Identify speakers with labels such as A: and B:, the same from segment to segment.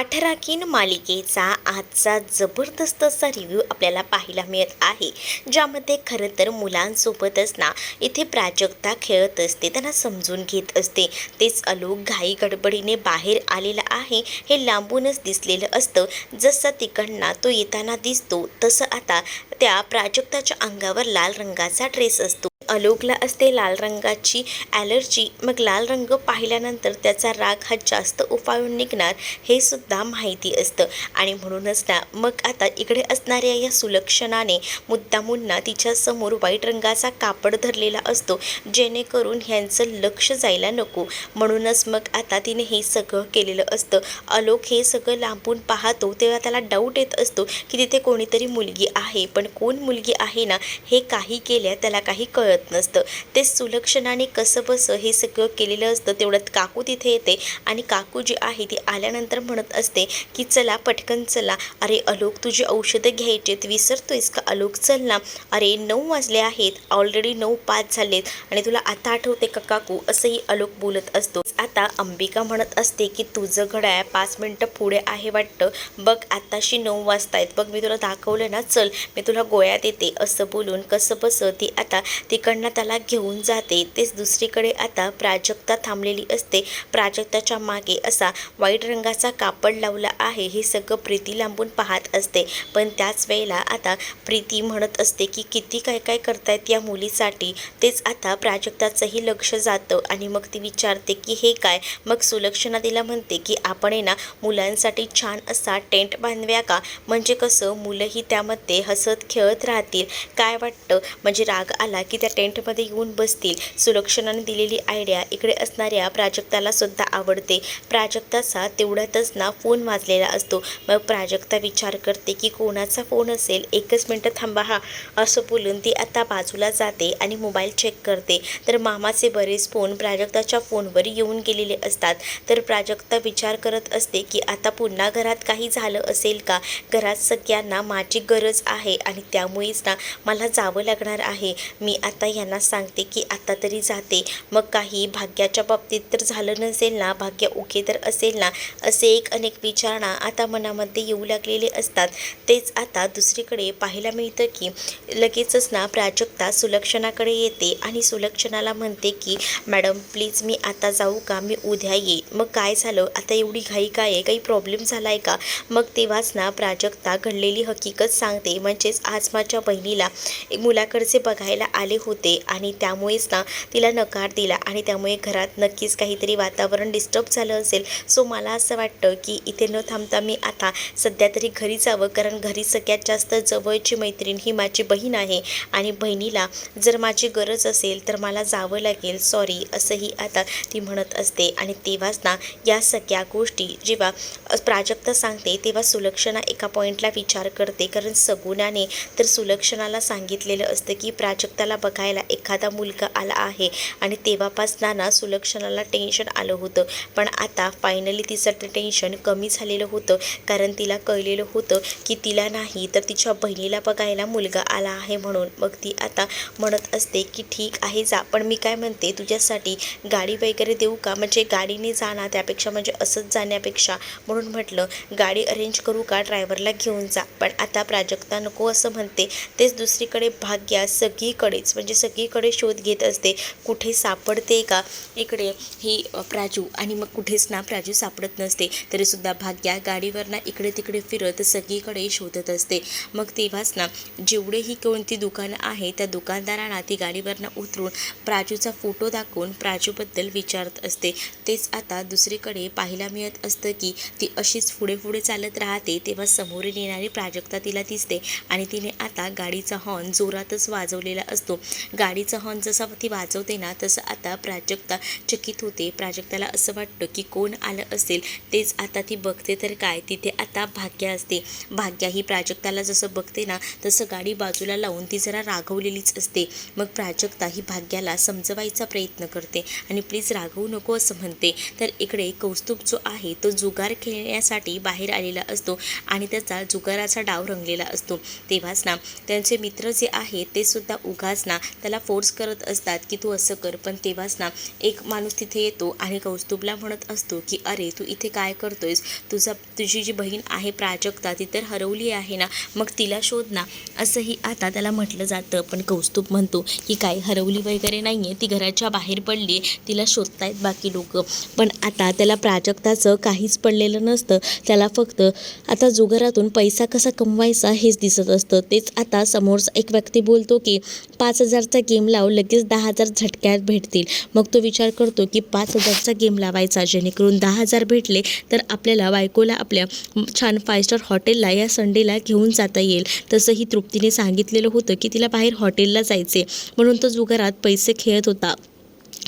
A: आठराखीन मालिकेचा आजचा जबरदस्त असा रिव्ह्यू आपल्याला पाहायला मिळत आहे, ज्यामध्ये खरं तर मुलांसोबतच ना इथे प्राजक्ता खेळत असते, त्यांना समजून घेत असते. तेच आलोक घाई गडबडीने बाहेर आलेला आहे हे लांबूनच दिसलेलं असतं. जसं तिकडनं तो येताना दिसतो तसं आता त्या प्राजक्ताच्या अंगावर लाल रंगाचा ड्रेस असतो. आलोकला असते लाल रंगाची ॲलर्जी. मग लाल रंग पाहिल्यानंतर त्याचा राग हा जास्त उफाळून निघणार हे सुद्धा माहिती असतं. आणि म्हणूनच ना मग आता इकडे असणाऱ्या या सुलक्षणाने मुद्दामून तिच्यासमोर व्हाईट रंगाचा कापड धरलेला असतो, जेणेकरून ह्यांचं लक्ष जायला नको. म्हणूनच मग आता तिने हे सगळं केलेलं असतं. आलोक हे सगळं लांबून पाहतो तेव्हा त्याला डाऊट येत असतो की तिथे कोणीतरी मुलगी आहे, पण कोण मुलगी आहे ना हे काही केल्या त्याला काही कळत नसतं. ते सुलक्षणाने कसं बसं हे सगळं केलेलं असतं. तेवढ्यात काकू तिथे येते आणि काकू जी आहे ती आल्यानंतर म्हणत असते की चला पटकन चला. अरे आलोक, तुझी औषधं घ्यायचेत, विसरतोयस का आलोक? चल ना. अरे 9 वाजले आहेत, ऑलरेडी 9:05 झालेत आणि तुला आता आठवते का काकू? असंही आलोक बोलत असतो. आता अंबिका म्हणत असते की तुझं घड्याळ 5 मिनिटं पुढे आहे वाटतं, बघ आताशी 9 वाजतायत, बघ मी तुला दाखवलं ना, चल मी तुला गोळ्या देते. असं बोलून कसं बसं ती आता तिकडनं त्याला घेऊन जाते. तेच दुसरीकडे आता प्राजक्ता थांबलेली असते. प्राजक्ताच्या मागे असा व्हाईट रंगाचा कापड लावला आहे हे सगळं प्रीती लांबून पाहत असते. पण त्याच वेळेला आता प्रीती म्हणत असते की किती काय काय करतायत या मुलीसाठी. तेच आता प्राजक्ताचंही लक्ष जातं आणि मग ती विचारते की हे काय? मग सुलक्षणा तिला म्हणते की आपण आहे ना मुलांसाठी छान असा टेंट बांधूया का, म्हणजे कसं मुलंही त्यामध्ये हसत खेळत राहतील. काय वाटतं? म्हणजे राग आला की त्या टेंटमध्ये येऊन बसतील. सुलक्षणाने दिलेली आयडिया इकडे असणाऱ्या प्राजक्ताला सुद्धा आवडते. प्राजक्ताचा तेवढ्यातच ना फोन वाजलेला असतो. मग प्राजक्ता विचार करते की कोणाचा फोन असेल, एकच मिनटं थांबा हा, असं बोलून ती आता बाजूला जाते आणि मोबाईल चेक करते. तर मामाचे बरेच फोन प्राजक्ताच्या फोनवर येऊन गेलेले असतात. तर प्राजक्ता विचार करत असते की आता पुन्हा घरात काही झालं असेल का? घरात सगळ्यांना माझी गरज आहे आणि त्यामुळेच ना मला जावं लागणार आहे. मी आता यांना सांगते की आता तरी जाते. मग काही भाग्याच्या बाबतीत तर झालं नसेल ना, भाग्य ओके तर असेल ना, असे एक अनेक विचार ना आता मनामध्ये येऊ लागलेले असतात. तेच आता दुसरीकडे पाहायला मिळतं की लगेचच ना प्राजक्ता सुलक्षणाकडे येते आणि सुलक्षणाला म्हणते की मॅडम प्लीज मी आता जाऊ का, मी उद्या येईन. मग काय झालं आता, एवढी घाई काय आहे, काही प्रॉब्लेम झाला आहे का? मग तेव्हाच ना प्राजक्ता घडलेली हकीकत सांगते. म्हणजेच आज माझ्या बहिणीला मुलाकडचे बघायला आले होते आणि त्यामुळेच ना तिला नकार दिला आणि त्यामुळे घरात नक्कीच काहीतरी वातावरण डिस्टर्ब झालं असेल. सो मला असं वाटतं की इथे न थांबता मी आता सध्या तरी घरी जावं, कारण घरी सगळ्यात जास्त जवळची मैत्रीण ही माझी बहीण आहे आणि बहिणीला जर माझी गरज असेल तर मला जावं लागेल, सॉरी, असंही आता ती म्हणत असते. आणि तेव्हाच ना या सगळ्या गोष्टी जेव्हा प्राजक्ता सांगते तेव्हा सुलक्षणा एका पॉईंटला विचार करते, कारण सगुणाने तर सुलक्षणाला सांगितलेलं असतं की प्राजक्ताला बघायला एखादा मुलगा आला आहे आणि तेव्हापासून ना सुलक्षणाला टेन्शन आलं होतं. पण आता फायनली तिचं ते टेन्शन कमी झालेलं होतं, कारण तिला कळलेलं होतं की तिला नाही तर तिच्या बहिणीला बघायला मुलगा आला आहे म्हणून. मग ती आता म्हणत असते की ठीक आहे जा, पण मी काय म्हणते तुझ्यासाठी गाडी वगैरे देऊ का, म्हणजे गाडीने जाणार त्यापेक्षा, म्हणजे असंच जाण्यापेक्षा, म्हणून म्हटलं गाडी अरेंज करू का, ड्रायव्हरला घेऊन जा. पण आता प्राजक्ता नको असं म्हणते. तेच दुसरीकडे भाग्या सगळीकडेच म्हणजे सगळीकडे शोध घेत असते, कुठे सापडते का इकडे ही प्राजू, आणि मग कुठेच ना प्राजू सापडत नसते. तरीसुद्धा भाग्या गाडीवर ना इकडे तिकडे फिरत सगळीकडे शोधत असते. मग तेव्हाच ना जेवढेही कोणती दुकानं आहे त्या दुकानदारांना ती गाडीवरनं उतरून प्राजूचा फोटो दाखवून प्राजूबद्दल विचारत असते. तेच आता दुसरीकडे पाहायला मिळत असतं की ती अशीच पुढे पुढे चालत राहते. तेव्हा समोरून येणारी प्राजक्ता तिला दिसते आणि तिने आता गाडीचा हॉर्न जोरातच वाजवलेला असतो. गाडीचा हॉर्न जसा ती वाजवते ना तसं आता प्राजक्ता चकित होते. प्राजक्ताला असं वाटतं की कोण आलं असेल. तेच आता ती बघते तर काय, तिथे आता भाग्या असते. भाग्या ही प्राजक्ताला जसं बघते ना तसं गाडी बाजूला लावून ती जरा रागवलेलीच असते. मग प्राजक्ता ही भाग्याला समजवायचा प्रयत्न करते आणि प्लीज रागवू नको असं म्हणते. तर इकडे कौस्तुभ जो आहे तो जुगार खेळण्यासाठी बाहेर आलेला असतो आणि त्याचा जुगाराचा डाव रंगलेला असतो. तेव्हाच ना त्यांचे मित्र जे आहेत ते सुद्धा उगाच ना त्याला फोर्स करत असतात की तू असं कर. पण तेव्हाच ना एक माणूस तिथे येतो आणि कौस्तुभला म्हणत असतो की अरे तू इथे काय करतोयस, तुझी जी बहीण आहे प्राजक्ता ती तर हरवली आहे ना, मग तिला शोध ना, असंही आता त्याला म्हटलं जातं. पण कौस्तुभ म्हणतो की काही हरवली वगैरे नाही आहे, ती घराच्या बाहेर पडली, तिला शोधतायत बाकी लोक. पण आता त्याला प्राजक्ताचं काहीच पडलेलं नसतं, त्याला फक्त आता जुगारातून पैसा कसा कमवायचा हेच दिसत असतं. तेच आता समोरचा एक व्यक्ती बोलतो की 5,000चा गेम लाव, लगेच 10,000 झटक्यात भेटतील. मग तो विचार करतो की 5,000चा गेम लावायचा, जेणेकरून 10,000 भेटले तर आपल्याला बायकोला आपल्या छान 5 स्टार हॉटेलला या संडेला घेऊन जाता येईल. तसंही तृप्तीने सांगितलेलं होतं की तिला बाहेर हॉटेलला जायचे, म्हणून तो जुगारात पैसे खेळत होता.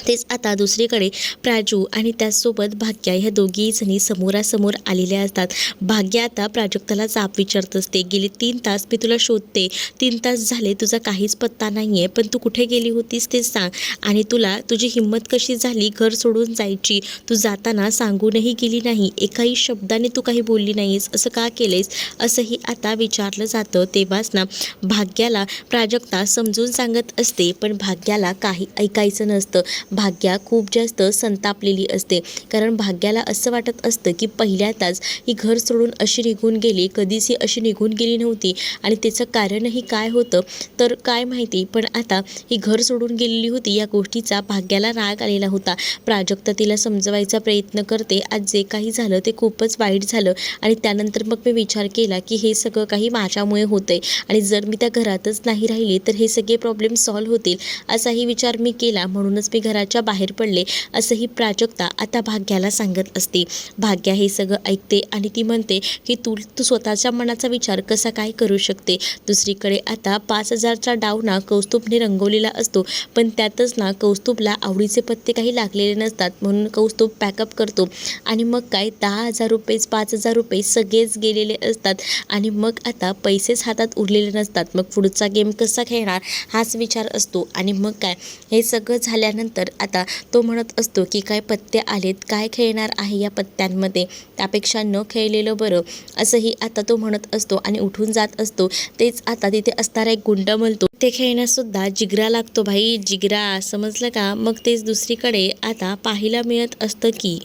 A: तेच आता दुसरीकडे प्राजू आणि त्याचसोबत भाग्या ह्या दोघीही जणी समोरासमोर आलेल्या असतात. भाग्या आता प्राजक्ताला जाब विचारत असते, गेले 3 तास मी तुला शोधते, 3 तास झाले तुझा काहीच पत्ता नाही आहे, पण तू कुठे गेली होतीस ते सांग. आणि तुला तुझी हिंमत कशी झाली घर सोडून जायची, तू जाताना सांगूनही गेली नाही, एकाही शब्दाने तू काही बोलली नाहीस, असं का केलेस, असंही आता विचारलं जातं. तेव्हाच ना भाग्याला प्राजक्ता समजून सांगत असते, पण भाग्याला काही ऐकायचं नसतं. भाग्या खूप जास्त संतापलेली असते, कारण भाग्याला असं वाटत असतं की पहिल्यांदाच ही घर सोडून अशी निघून गेली, कधीच ही अशी निघून गेली नव्हती. आणि त्याचं कारणही काय होतं तर काय माहिती, पण आता ही घर सोडून गेलेली होती, या गोष्टीचा भाग्याला राग आलेला होता. प्राजक्ता तिला समजवायचा प्रयत्न करते, आज जे काही झालं ते खूपच वाईट झालं, आणि त्यानंतर मग मी विचार केला की हे सगळं काही माझ्यामुळे होतंय, आणि जर मी त्या घरातच नाही राहिली तर हे सगळे प्रॉब्लेम सॉल्व्ह होतील, असाही विचार मी केला, म्हणूनच मी घराच्या बाहेर पडले, असंही प्राजक्ता आता भाग्याला सांगत असते. भाग्या हे सगळं ऐकते आणि ती म्हणते की तू स्वतःच्या मनाचा विचार कसा काय करू शकते. दुसरीकडे आता 5,000चा डाव ना कौस्तुभने रंगवलेला असतो, पण त्यातच ना कौस्तुभला आवडीचे पत्ते काही लागलेले नसतात, म्हणून कौस्तुभ पॅकअप करतो. आणि मग काय 10,000 रुपये 5,000 रुपये सगळेच गेलेले असतात, आणि मग आता पैसेच हातात उरलेले नसतात. मग पुढचा गेम कसा खेळणार हाच विचार असतो. आणि मग काय हे सगळं झाल्यानंतर आता तो म्हणत असतो की काय पत्ते आलेत, काय खेळणार आहे या पत्त्यांमध्ये, त्यापेक्षा न खेळलेलं बरं, असंही आता तो म्हणत असतो आणि उठून जात असतो. तेच आता तिथे असणारा एक गुंड म्हणतो, ते खेळण्यासुद्धा जिगरा लागतो भाई, जिगरा, समजलं का. मग तेच दुसरीकडे आता पाहायला मिळत असतं की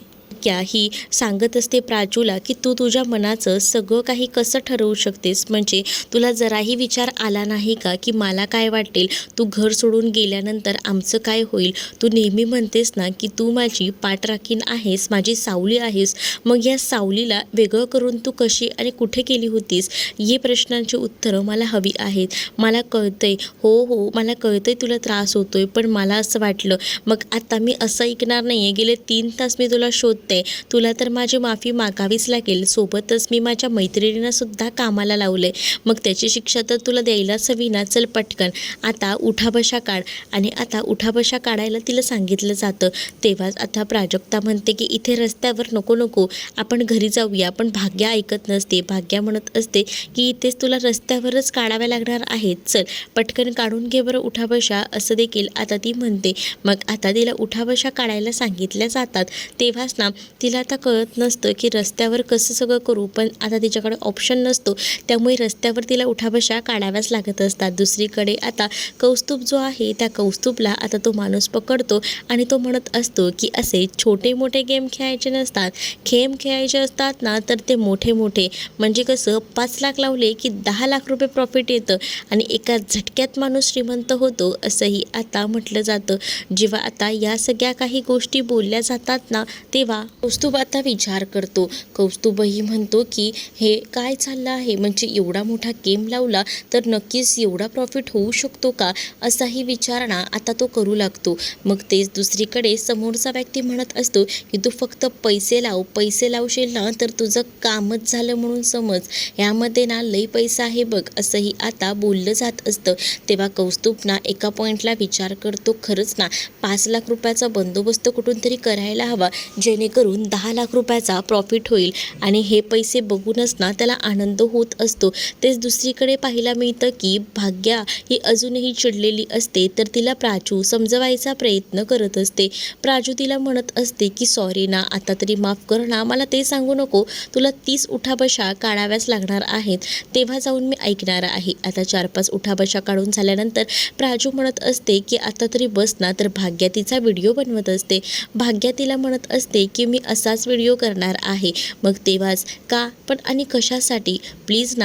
A: ही सांगत असते प्राजूला की तू तुझ्या मनाचं सगळं काही कसं ठरवू शकतेस, म्हणजे तुला जराही विचार आला नाही का की मला काय वाटेल, तू घर सोडून गेल्यानंतर आमचं काय होईल, तू नेहमी म्हणतेस ना की तू माझी पाठराखीण आहेस, माझी सावली आहेस, मग या सावलीला वेगळं करून तू कशी आणि कुठे गेली होतीस, हे प्रश्नांची उत्तरं मला हवी आहेत. मला कळतंय, हो मला कळतंय तुला त्रास होतोय, पण मला असं वाटलं, मग आता मी असं ऐकणार नाही आहे, गेले 3 तास मी तुला शोधते, तुला तर माझी माफी मागावीच लागेल, सोबतच मी माझ्या मैत्रिणींना सुद्धा कामाला लावले, मग त्याची शिक्षा तर तुला द्यायलाच हवी ना, चल पटकन आता उठाबशा काढ. आणि आता उठाबशा काढायला तिला सांगितलं जातं. तेव्हाच आता प्राजक्ता म्हणते की इथे रस्त्यावर नको, आपण घरी जाऊया, पण भाग्या ऐकत नसते. भाग्या म्हणत असते की इथेच तुला रस्त्यावरच काढाव्या लागणार आहेत, चल पटकन काढून घे बरं उठाबशा, असं देखील आता ती म्हणते. मग आता तिला उठाबशा काढायला सांगितल्या जातात. तेव्हाच ना तिला आता कळत नसतं की रस्त्यावर कसं सगळं करू, पण आता तिच्याकडे ऑप्शन नसतो, त्यामुळे रस्त्यावर तिला उठाबशा काढाव्याच लागत असतात. दुसरीकडे आता कौस्तुभ जो आहे त्या कौस्तुभला आता तो माणूस पकडतो आणि तो म्हणत असतो की असे छोटे मोठे गेम खेळायचे नसतात, गेम खेळायचे असतात ना तर ते मोठे मोठे, म्हणजे कसं 5 लाख लावले की 10 लाख रुपये प्रॉफिट येतं आणि एका झटक्यात माणूस श्रीमंत होतो, असंही आता म्हटलं जातं. जेव्हा आता या सगळ्या काही गोष्टी बोलल्या जातात ना तेव्हा कौस्तुभ आता विचार करतो. कौस्तुभही म्हणतो की हे काय चाललं आहे, म्हणजे एवढा मोठा गेम लावला तर नक्कीच एवढा प्रॉफिट होऊ शकतो का, असाही विचार ना आता तो करू लागतो. मग तेच दुसरीकडे समोरचा व्यक्ती म्हणत असतो की तू फक्त पैसे लावशील ना तर तुझं कामच झालं म्हणून समज, यामध्ये ना लई पैसा आहे बघ, असंही आता बोललं जात असतं. तेव्हा कौस्तुभ ना एका पॉईंटला विचार करतो, खरंच ना 5 लाख रुपयाचा बंदोबस्त कुठून तरी करायला हवा, जेणेकरून 10 लाख रुपयाचा प्रॉफिट होईल, आणि हे पैसे बघूनच ना त्याला आनंद होत असतो. तेच दुसरीकडे पाहायला मिळतं की भाग्या ही अजूनही चिडलेली असते, तर तिला प्राजू समजवायचा प्रयत्न करत असते. प्राजू तिला म्हणत असते की सॉरी ना, आता तरी माफ कर ना, मला ते सांगू नको, तुला 30 उठाबशा काढाव्याच लागणार आहेत, तेव्हा जाऊन मी ऐकणार आहे. आता 4-5 उठाबशा काढून झाल्यानंतर प्राजू म्हणत असते की आता तरी बस ना, तर भाग्या तिचा व्हिडिओ बनवत असते. भाग्या तिला म्हणत असते की मी असाच व्हिडिओ करणार आहे. मग तेव्हाच का पण आणि कशासाठी, प्लीज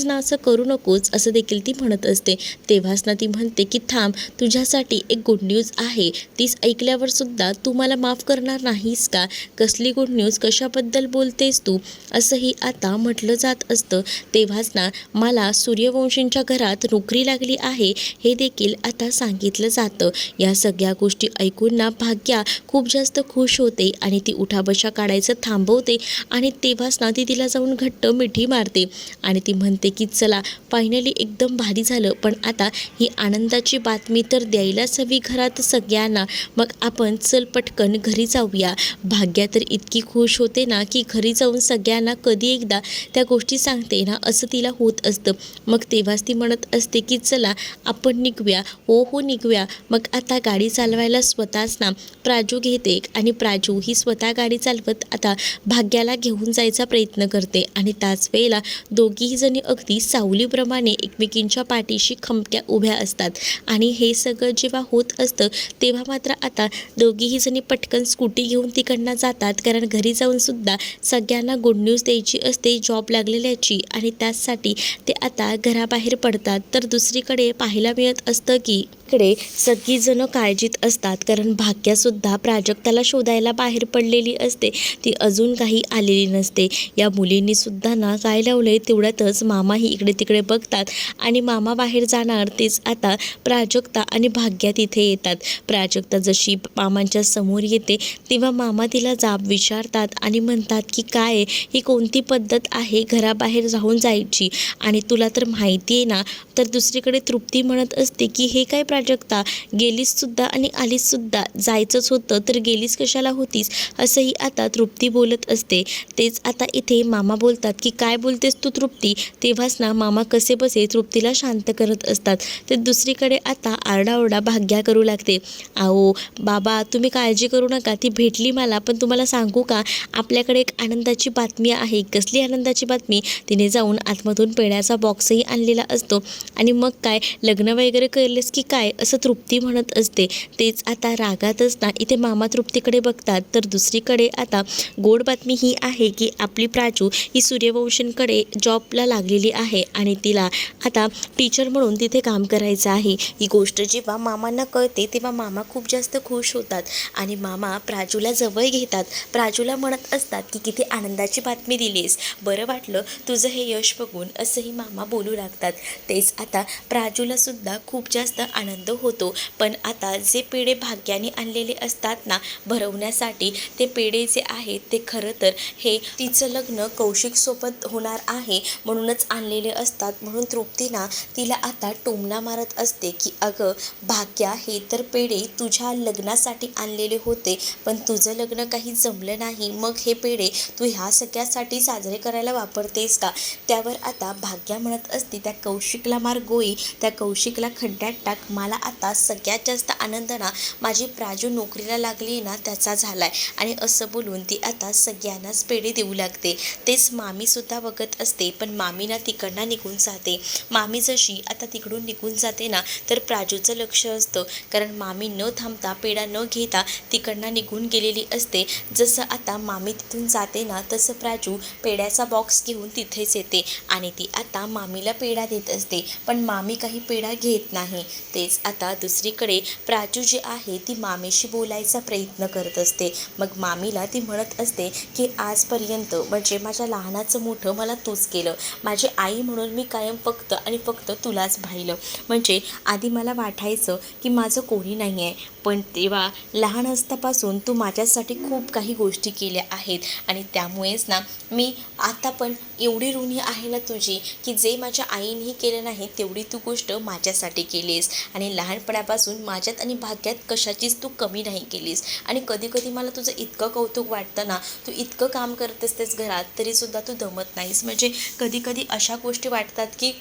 A: ना असं करू नकोस असं देखील ती म्हणत असते. तेव्हाच ना ती म्हणते की थांब, तुझ्यासाठी एक गुड न्यूज आहे, तीच ऐकल्यावर सुद्धा तू मला माफ करणार नाहीस का? कसली गुड न्यूज, कशाबद्दल बोलतेस तू, असंही आता म्हटलं जात असतं. तेव्हाच ना मला सूर्यवंशींच्या घरात नोकरी लागली आहे हे देखील आता सांगितलं जातं. या सगळ्या गोष्टी ऐकून ना भाग्या खूप जास्त खुश होते आणि ती उठाबशा काढायचं थांबवते आणि तेव्हाच ना ती तिला जाऊन घट्ट मिठी मारते आणि ती म्हणते की चला, फायनली एकदम भारी झालं, पण आता ही आनंदाची बातमी तर द्यायलाच हवी घरात सगळ्यांना. मग आपण चल पटकन घरी जाऊया. भाग्या तर इतकी खुश होते ना की घरी जाऊन सगळ्यांना कधी एकदा त्या गोष्टी सांगते ना असं तिला होत असतं. मग तेव्हाच ती म्हणत असते की चला आपण निघूया. हो निघूया. मग आता गाडी चालवायला स्वतःच ना प्राजू घेते आणि प्राजू ही स्वतः गाडी चालवत आता भाग्याला घेऊन जायचा प्रयत्न करते आणि त्याच वेळेला दोघीही जणी अगदी सावलीप्रमाणे एकमेकींच्या पाठीशी खमक्या उभ्या असतात. आणि हे सगळं जेव्हा होत असतं तेव्हा मात्र आता दोघीही जणी पटकन स्कूटी घेऊन तिकडनं जातात, कारण घरी जाऊन सुद्धा सगळ्यांना गुड न्यूज द्यायची असते जॉब लागलेल्याची आणि त्याचसाठी ते आता घराबाहेर पडतात. तर दुसरीकडे पाहायला मिळत असतं की इकडे सगळीजणं काळजीत असतात, कारण भाग्यासुद्धा प्राजक्ताला शोधायला बाहेर पडलेली असते. ती अजून काही आलेली नसते. या मुलींनी सुद्धा ना काय लावलंय, तेवढ्यातच मामाही इकडे तिकडे बघतात आणि मामा बाहेर जाणार तेच आता प्राजक्ता आणि भाग्या तिथे येतात. प्राजक्ता जशी मामांच्या समोर येते तेव्हा मामा तिला जाब विचारतात आणि म्हणतात की काय ही कोणती पद्धत आहे घराबाहेर राहून जायची, आणि तुला तर माहिती आहे ना. तर दुसरीकडे तृप्ती म्हणत असते की हे काय प्राजक्ता, गेलीस सुद्धा आणि आलीस सुद्धा, जायचंच होतं तर गेलीस कशाला होतीस, असंही आता तृप्ती बोलत असते. तेच आता इथे मामा बोलतात की काय बोलतेस तू तृप्ती. तेव्हाच ना मामा कसे बसे तृप्तीला शांत करत असतात. तर दुसरीकडे आता आरडाओरडा भाग्या करू लागते. आओ बाबा, तुम्ही काळजी करू नका, ती भेटली मला, पण तुम्हाला सांगू का, आपल्याकडे एक आनंदाची बातमी आहे. कसली आनंदाची बातमी, तिने जाऊन आतमधून पेढ्याचा बॉक्सही आणलेला असतो आणि मग काय लग्न वगैरे केलेस की काय, असं तृप्ती म्हणत असते. तेच आता रागातच ना इथे मामा तृप्तीकडे बघतात. तर दुसरीकडे आता गोड बातमी ही आहे की आपली प्राजू ही सूर्यवंशींकडे जॉबला लागलेली आहे आणि तिला आता टीचर म्हणून तिथे काम करायचं आहे. ही गोष्ट जेव्हा मामांना कळते तेव्हा मामा खूप जास्त खुश होतात आणि मामा प्राजूला जवळ घेतात. प्राजूला म्हणत असतात की किती आनंदाची बातमी दिलीस, बरं वाटलं तुझं हे यश बघून, असंही मामा बोलू लागतात. तेच आता प्राजूला सुद्धा खूप जास्त आनंद होतो. पण आता जे पेढे भाग्याने आणलेले असतात ना भरवण्यासाठी, ते पेढे जे आहेत ते खरं तर हे तिचं लग्न कौशिकसोबत होणार आहे म्हणूनच आणलेले असतात. म्हणून तृप्तीना तिला आता टोमणा मारत असते की अगं भाग्या, हे तर पेढे तुझ्या लग्नासाठी आणलेले होते, पण तुझं लग्न काही जमलं नाही, मग हे पेढे तू ह्या सगळ्यासाठी साजरे करायला वापरतेस का. त्यावर आता भाग्या म्हणत असते त्या कौशिकला मार गोळी, त्या कौशिकला खड्ड्यात टाक, मला आता सगळ्यात जास्त आनंद ना माझी प्राजू नोकरीला लागली ना त्याचा झालाय. आणि असं बोलून ती आता सगळ्यांनाच पेढे देऊ लागते. तेच मामीसुद्धा बघत असते, पण मामी ना तिकडनं निघून जाते. मामी जशी आता तिकडून निघून जाते ना तर प्राजूचं लक्ष असतं, कारण मामी न थांबता पेढा न घेता तिकडनं निघून गेलेली असते. जसं आता मामी तिथून जाते ना तसं प्राजू पेढ्याचा बॉक्स घेऊन तिथेच येते आणि ती आता मामीला पेढा देत असते, पण मामी काही पेढा घेत नाही. तेच आता दुसरीकडे प्राजू जी आहे ती मामीशी बोलायचा प्रयत्न करत असते. मग मामीला ती म्हणत असते की आजपर्यंत म्हणजे माझ्या लहानाचं मोठं मला तूच केलं, माझी आई म्हणून मी कायम फक्त आणि फक्त तुलाच पाहिलं. म्हणजे आधी मला वाटायचं की माझं कोणी नाही आहे, पण तेव्हा लहान असतापासून तू माझ्यासाठी खूप काही गोष्टी केल्या आहेत आणि त्यामुळेच ना मी आता पण एवढी ऋणी आहे ना तुझी, की जे माझ्या आईनेही केलं नाही तेवढी तू गोष्ट माझ्यासाठी केलीस आणि लहानपणापासून माझ्यात आणि भाग्यात कशाचीच तू कमी नाही केलीस. आणि कधी कधी मला तुझं इतकं कौतुक वाटतं ना, तू इतकं काम करत असतेस घरात तरीसुद्धा तू दमत नाहीस. म्हणजे कधी कधी अशा गोष्टी वाटतात की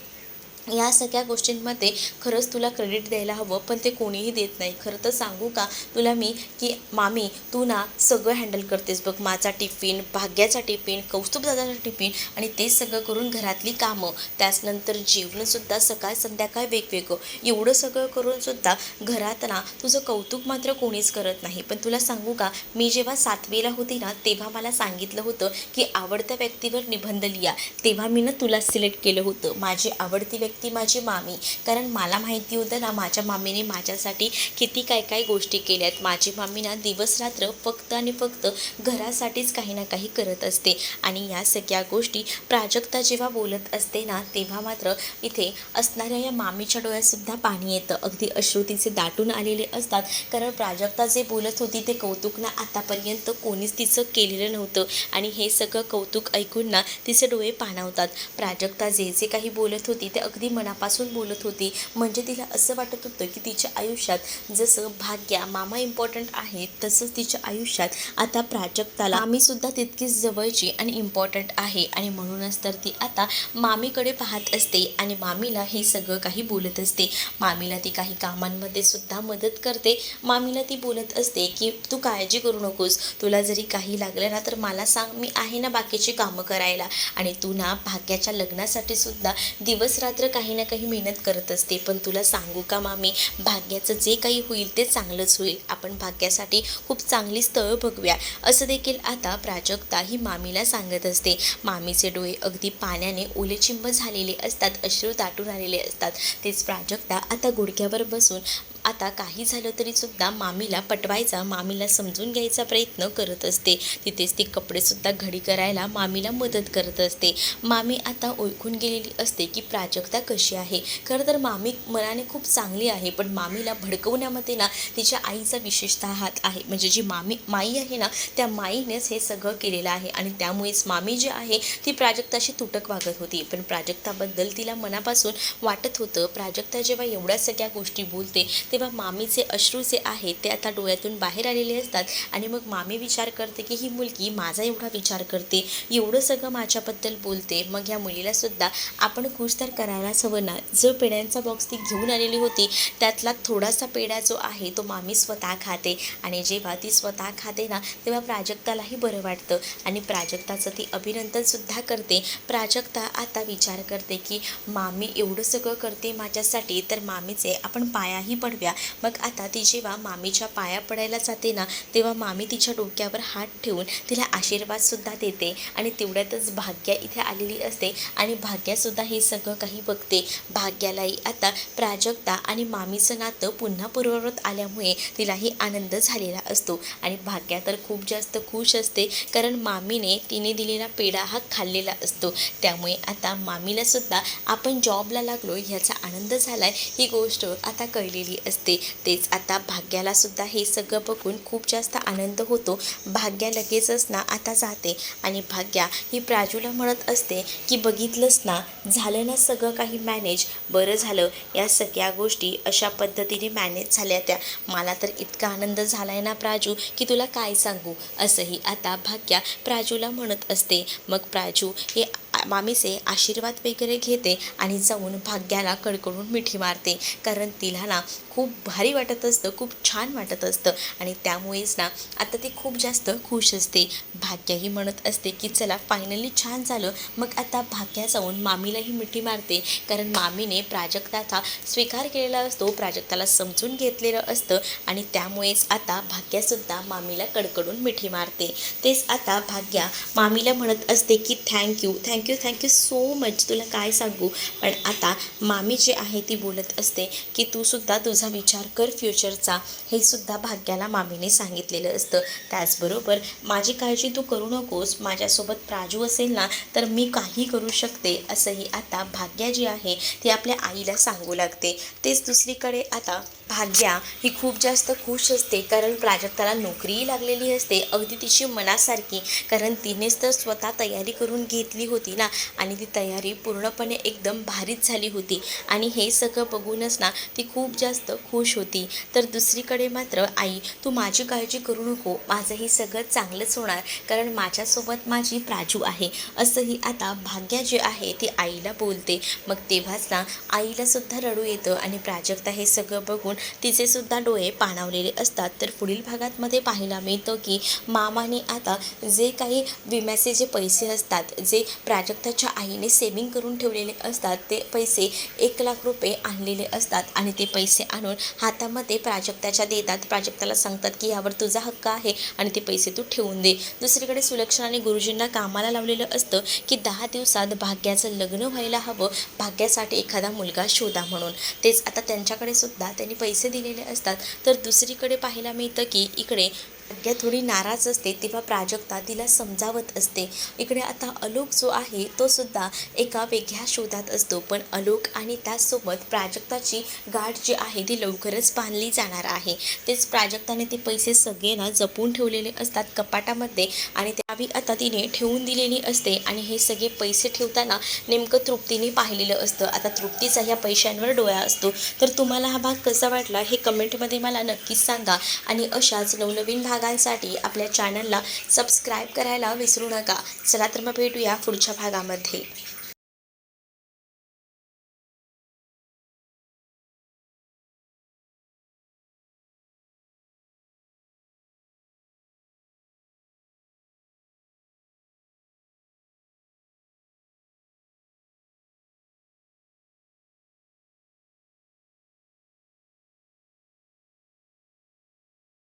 A: या सगळ्या गोष्टींमध्ये खरंच तुला क्रेडिट द्यायला हवं, पण ते कोणीही देत नाही. खरं तर सांगू का तुला मी, की मामी तू ना सगळं हँडल करतेस बघ. माझा टिफिन, भाग्याचा टिफिन, कौस्तुभदादाचा टिफिन आणि ते सगळं करून घरातली कामं, त्याचनंतर जेवणंसुद्धा सकाळ संध्याकाळ वेगवेगळं, एवढं सगळं करूनसुद्धा घरात ना तुझं कौतुक मात्र कोणीच करत नाही. पण तुला सांगू का, मी जेव्हा 7वीला होती ना तेव्हा मला सांगितलं होतं की आवडत्या व्यक्तीवर निबंध लिहा. तेव्हा मी ना तुला सिलेक्ट केलं होतं. माझी आवडती व्यक्ती माझी मामी, कारण मला माहिती होतं ना माझ्या मामीने माझ्यासाठी किती काय काय गोष्टी केल्या आहेत. माझी मामी ना दिवस रात्र फक्त आणि फक्त घरासाठीच काही ना काही करत असते. आणि या सगळ्या गोष्टी प्राजक्ता जेव्हा बोलत असते ना तेव्हा मात्र इथे असणाऱ्या या मामीच्या डोळ्यातसुद्धा पाणी येतं. अगदी अश्रू तिचे दाटून आलेले असतात, कारण प्राजक्ता जे बोलत होती ते कौतुक ना आतापर्यंत कोणीच तिचं केलेलं नव्हतं. आणि हे सगळं कौतुक ऐकून ना तिचे डोळे पाणावतात. प्राजक्ता जे जे काही बोलत होती ते अगदी मनापासून बोलत होती. म्हणजे तिला असं वाटत होतं की तिच्या आयुष्यात जसं भाग्या मामा इम्पॉर्टंट आहे, तसंच तिच्या आयुष्यात आता प्राजक्ताला मामीसुद्धा तितकीच जवळची आणि इम्पॉर्टंट आहे. आणि म्हणूनच तर ती आता मामीकडे पाहत असते आणि मामीला हे सगळं काही बोलत असते. मामीला ती काही कामांमध्ये सुद्धा मदत करते. मामीला ती बोलत असते की तू काळजी करू नकोस, तुला जरी काही लागलं ना तर मला सांग, मी आहे ना बाकीची कामं करायला. आणि तू ना भाग्याच्या लग्नासाठी सुद्धा दिवस रात्र काही ना काही मेहनत करत असते. पण तुला सांगू का मामी, भाग्याचं जे काही होईल ते चांगलंच होईल. आपण भाग्यासाठी खूप चांगली स्थळं बघूया, असं देखील आता प्राजक्ता ही मामीला सांगत असते. मामीचे डोळे अगदी पाण्याने ओलेचिंब झालेले असतात, अश्रू दाटून आलेले असतात. तेच प्राजक्ता आता गुडघ्यावर बसून आता काही झालं तरीसुद्धा मामीला पटवायचा, मामीला समजून घ्यायचा प्रयत्न करत असते. तिथेच ती कपडेसुद्धा घडी करायला मामीला मदत करत असते. मामी आता ओळखून गेलेली असते की प्राजक्ता कशी आहे. खरं तर मामी मनाने खूप चांगली आहे, पण मामीला भडकवण्यामध्ये ना तिच्या आईचा विशेषतः हात आहे. म्हणजे जी माई आहे ना त्या माईनेच हे सगळं केलेलं आहे. आणि त्यामुळेच मामी जी आहे ती प्राजक्ताशी तुटक वागत होती. पण प्राजक्ताबद्दल तिला मनापासून वाटत होतं. प्राजक्ता जेव्हा एवढ्या सगळ्या गोष्टी बोलते तेव्हा मामीचे अश्रू जे आहेत ते आता डोळ्यातून बाहेर आलेले असतात. आणि मग मामी विचार करते की ही मुलगी माझा एवढा विचार करते, एवढं सगळं माझ्याबद्दल बोलते, मग या मुलीलासुद्धा आपण खुश तर करायलाच हवं ना. जो पेढ्यांचा बॉक्स ती घेऊन आलेली होती त्यातला थोडासा पेढा जो आहे तो मामी स्वतः खाते. आणि जेव्हा ती स्वतः खाते ना तेव्हा प्राजक्तालाही बरं वाटतं आणि प्राजक्ताचं ती अभिनंदनसुद्धा करते. प्राजक्ता आता विचार करते की मामी एवढं सगळं करते माझ्यासाठी, तर मामीचे आपण पायाही पडव्या. मग आता ती जेव्हा मामीच्या पाया पडायला जाते ना तेव्हा मामी तिच्या डोक्यावर हात ठेवून तिला आशीर्वादसुद्धा देते. आणि तेवढ्यातच भाग्या इथे आलेली असते आणि भाग्यासुद्धा हे सगळं काही बघते. भाग्यालाही आता प्राजक्ता आणि मामीचं नातं पुन्हा पूर्ववत आल्यामुळे तिलाही आनंद झालेला असतो. आणि भाग्या तर खूप जास्त खुश असते, कारण मामीने तिने दिलेला पेढा हा खाल्लेला असतो. त्यामुळे आता मामीलासुद्धा आपण जॉबला लागलो ह्याचा आनंद झाला आहे ही गोष्ट आता कळलेली असते. तेच आता भाग्यालासुद्धा हे सगळं बघून खूप जास्त आनंद होतो. भाग्या लगेचच ना आता जाते आणि भाग्या ही प्राजूला म्हणत असते की बघितलंस ना, झालं ना सगळं काही मॅनेज, बरं झालं या सगळ्या गोष्टी अशा पद्धतीने मॅनेज झाल्या त्या. मला तर इतका आनंद झाला आहे ना प्राजू की तुला काय सांगू, असंही आता भाग्या प्राजूला म्हणत असते. मग प्राजू हे मामीचे आशीर्वाद वगैरे घेते आणि जाऊन भाग्याला कडकडून मिठी मारते, कारण तिला ना खूप भारी वाटत असतं, खूप छान वाटत असतं. आणि त्यामुळेच ना आता ती खूप जास्त खुश असते. भाग्याही म्हणत असते की चला फायनली छान झालं. मग आता भाग्या जाऊन मामीलाही मिठी मारते, कारण मामीने प्राजक्ताचा स्वीकार केलेला असतो, प्राजक्ताला समजून घेतलेलं असतं. आणि त्यामुळेच आता भाग्यासुद्धा मामीला कडकडून मिठी मारते. तेच आता भाग्या मामीला म्हणत असते की thank you thank you thank you so much, तुला काय सांगू. पण आता मामी जी आहे ती बोलत असते की तूसुद्धा तुझा विचार कर फ्युचरचा, हे सुद्धा भाग्याला मामीने सांगितलेलं असतं. त्याचबरोबर माझी काळजी तू करू नकोस, माझ्यासोबत प्राजू असेल ना तर मी काही करू शकते, असंही आता भाग्या जी आहे ती आपल्या आईला सांगू लागते. तेच दुसरीकडे आता भाग्या ही खूप जास्त खुश असते, कारण प्राजक्ताला नोकरीही लागलेली असते अगदी तिची मनासारखी. कारण तिनेच तर स्वतः तयारी करून घेतली होती ना, आणि ती तयारी पूर्णपणे एकदम भारीच झाली होती. आणि हे सगळं बघूनच ना ती खूप जास्त खुश होती. तर दुसरीकडे मात्र आई, तू माझी काळजी करू नको, माझंही सगळं चांगलंच होणार, कारण माझ्यासोबत माझी प्राजू आहे, असंही आता भाग्या जे आहे ती आईला बोलते. मग तेव्हाच ना आईला सुद्धा रडू येतं आणि प्राजक्ता हे सगळं बघून तिचे सुद्धा डोळे पाणावलेले असतात. तर पुढील भागात मध्ये पाहायला मिळतं की मामाने आता जे काही विम्याचे जे पैसे असतात, जे प्राजक्ताच्या आईने सेविंग करून ठेवलेले असतात, ते पैसे 1,00,000 रुपये आणलेले असतात आणि ते पैसे आणून हातामध्ये प्राजक्ताच्या देतात. प्राजक्ताला सांगतात की यावर तुझा हक्क आहे आणि ते पैसे तू ठेवून दे. दुसरीकडे सुलक्षणा आणि गुरुजींना कामाला लावलेलं असतं की 10 दिवसात भाग्याचं लग्न व्हायला हवं, भाग्यासाठी एखादा मुलगा शोधा म्हणून. तेच आता त्यांच्याकडे सुद्धा त्यांनी पैसे दिलेले असतात. तर दुसरीकडे पाहायला मिळतं की इकडे भाग्या थोडी नाराज असते, तेव्हा प्राजक्ता तिला समजावत असते. इकडे आता आलोक जो आहे तो सुद्धा एका वेगळ्या शोधात असतो, पण आलोक आणि त्याचसोबत प्राजक्ताची गाठ जी आहे ती लवकरच बांधली जाणार आहे. तेच प्राजक्ताने ते पैसे सगळे ना जपून ठेवलेले असतात कपाटामध्ये, आणि त्यावी आता तिने ठेवून दिलेली असते. आणि हे सगळे पैसे ठेवताना नेमकं तृप्तीने पाहिलेलं असतं. आता तृप्तीचा ह्या पैशांवर डोळा असतो. तर तुम्हाला हा भाग कसा वाटला हे कमेंटमध्ये मला नक्कीच सांगा, आणि अशाच नवनवीन भागांसाठी आपल्या चॅनलला सबस्क्राईब करायला विसरू नका. चला तर मग भेटूया पुढच्या भागामध्ये.